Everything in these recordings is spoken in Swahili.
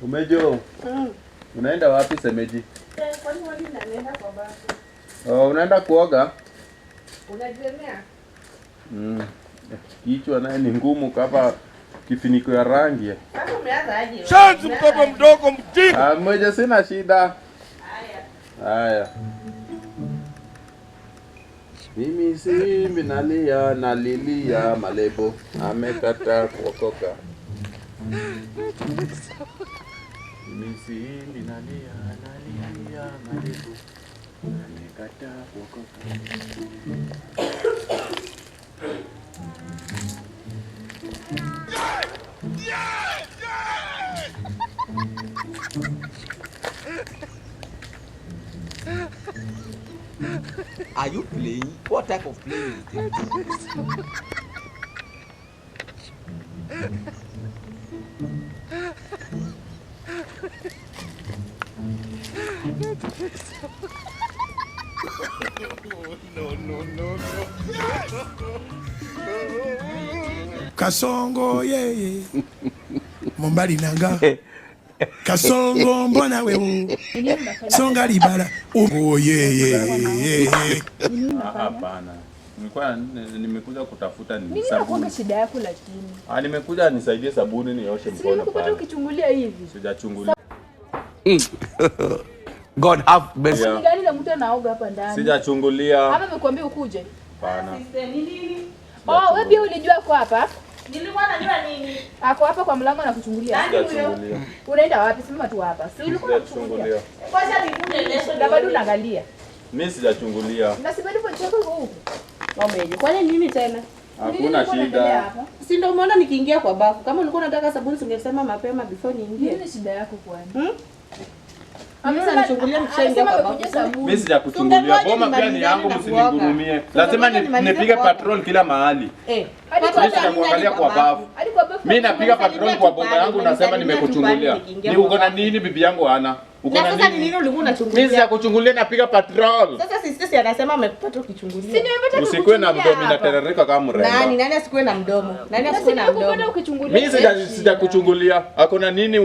Umejo? Unaenda wapi semeji? Kwani wali naenda kwa bafu. Oh, unaenda kuoga? Unajemea? Kichwa naye ni ngumu kama kifiniko ya rangi. Sasa umeanza aje? Chanzi mtoto mdogo mjini. Mmoja sina shida. Haya. Mimi simbi nalilia malebo amekata kuokoka. Mimi simbi nalia malebo amekata kuokoka. Are you playing? What type of playing is this? No. Kasongo yeye. Mombali nanga. Kasongo mbona wewe? Songa libala. Oh yeye. Hapana. Nimekuja kutafuta ni sabuni. Nini kwa shida yako lakini? Nimekuja nisaidie sabuni nioshe mkono pale. Sikupata ukichungulia hivi. Sijachungulia. God have mercy. Ni gani la mtu anaoga hapa ndani? Sijachungulia. Hapa amekwambia ukuje? Hapana. Nini? Oh, wewe pia ulijua kwa hapa? Nilikuwa najua nini? Ako hapa kwa mlango na kuchungulia. Sijachungulia. Unaenda wapi? Sema tu hapa. Si ulikuwa unachungulia. Kwanza nikuje lesho na bado unaangalia. Mimi sijachungulia. Na si bado kwa chako huko. Wameje. Kwani nini tena? Hakuna shida. Si ndio umeona nikiingia kwa bafu. Kama ulikuwa unataka sabuni ungesema mapema before niingie. Nini shida yako kwani? Amesema nichungulia nikishaingia kwa bafu. Mimi sijakuchungulia. Boma pia ni yangu, msinigurumie. Lazima nipige patrol kila mahali. Mimi sitakuangalia kwa bafu. Mimi napiga patrol kwa bomba yangu, nasema nimekuchungulia. Ni uko na nini bibi yangu ana? Uko na nini? Sasa nini ulikuwa unachungulia? Mimi sijakuchungulia, napiga patrol. Sasa sisi anasema amekupata ukichungulia. Si nimepata usikue na mdomo inaterereka kama mrembo. Nani asikue na mdomo? Nani asikue na mdomo? Mimi sijakuchungulia. Hakuna nini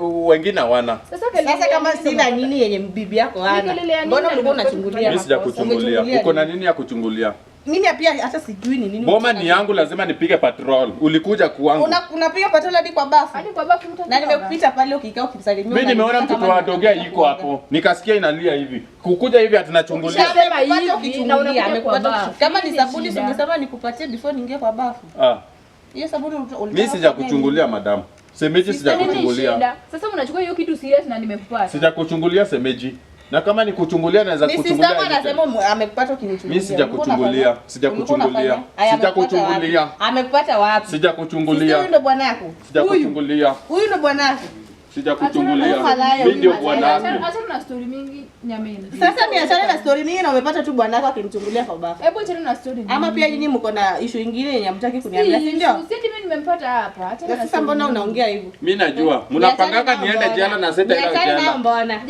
wengine hawana. Sasa kama sina nini yenye bibi yako ana. Mbona ulikuwa unachungulia? Mimi sijakuchungulia. Uko na nini ya kuchungulia? Mimi pia hata sijui ni nini. Boma ni yangu, lazima nipige patrol. Ulikuja kwangu. Unapiga patrol hadi kwa bafu. Hadi kwa bafu mtu. Na nimekupita pale ukikaa ukimsalimia. Mimi nimeona mtoto wa dogea yuko hapo. Nikasikia inalia hivi. Kukuja hivi atunachungulia. Sema hivi ukichungulia amekupata. Kama ni sabuni ungesema nikupatie before niingie kwa bafu. Hiyo sabuni ulitaka. Mimi sijakuchungulia madam. Semeji sijakuchungulia. Sasa unachukua hiyo kitu serious na nimekupata. Sijakuchungulia semeji. Na kama nikuchungulia naweza kuchungulia. Mimi sasa anasema amekupata ukinichungulia. Mimi sijakuchungulia. Sijakuchungulia. Amekupata wapi? Sijakuchungulia. Huyu ndo bwana yako. Sijakuchungulia. Huyu ndo bwana yako. Sijakuchungulia. Mimi ndio bwana yako. Acha na story mingi nyameni. Sasa niachane na story mingi na umepata tu bwana yako akimchungulia kwa bafu. Hebu acha na story mingi. Ama pia nyinyi mko na issue nyingine yenye hamtaki kuniambia, si ndio? Si mimi nimempata hapa. Acha na sasa mbona unaongea hivyo? Mimi najua. Mnapangaka niende jela na sitalala jela.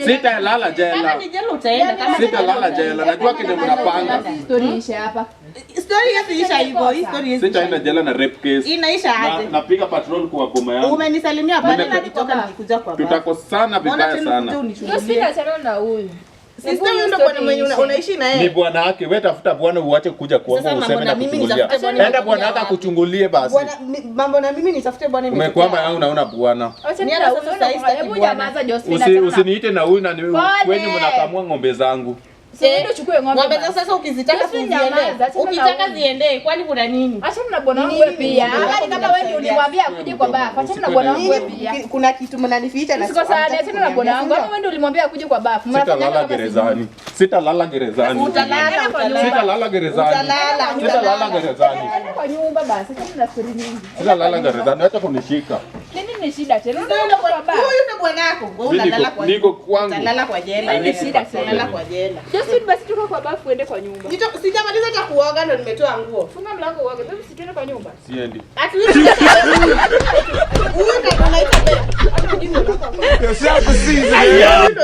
Sitalala jela. Kama ni jela utaenda, kama sitalala jela. Najua kile mnapanga. Story isha hapa. Story inaisha hivyo, hii story sitaenda jela na rape case. Inaisha aje? Napiga patrol kwa boma yangu. Umenisalimia pale na nitoka nikikuja kwa baba. Tutakosana vibaya sana. Ndio sina chana na huyu. Sister huyu ndo bwana mwenye unaishi na yeye. Ni bwana wake. Wewe tafuta bwana uache kuja kwangu useme na kuchungulia. Enda bwana wako akuchungulie basi. Bwana mambo na mimi nitafute bwana mimi. Umekwama yangu naona bwana. Hebu nyamaza Josephine. Usiniite na huyu na kwenye mnakamua ng'ombe zangu. Ndio chukue ng'ombe. Sasa ukizitaka ziende. Ukitaka ziende kwani kuna nini? Achana na bwana wangu wewe pia. Hata kama wewe ndio ulimwambia akuje kwa bafu. Achana na bwana wangu wewe pia. Kuna kitu mnanificha na siko sana. Achana na bwana wangu. Wewe ndio ulimwambia akuje kwa bafu. Sitalala gerezani. Sitalala gerezani. Sitalala gerezani. Sitalala gerezani. Kwa nyumba basi. Achana na story nyingi. Sitalala gerezani. Acha kunishika. Nini ni shida tena? Huyu ndo bwana wako. Wewe unalala kwa niko kwangu. Utalala kwa jela. Nini shida tena? Unalala kwa jela. Josephine basi tuko kwa bafu uende kwa nyumba. Sijamaliza hata kuoga ndo nimetoa nguo. Funga mlango uoge. Wewe usitende kwa nyumba. Siendi. Huyu ndo anaita bebe. Yourself a season.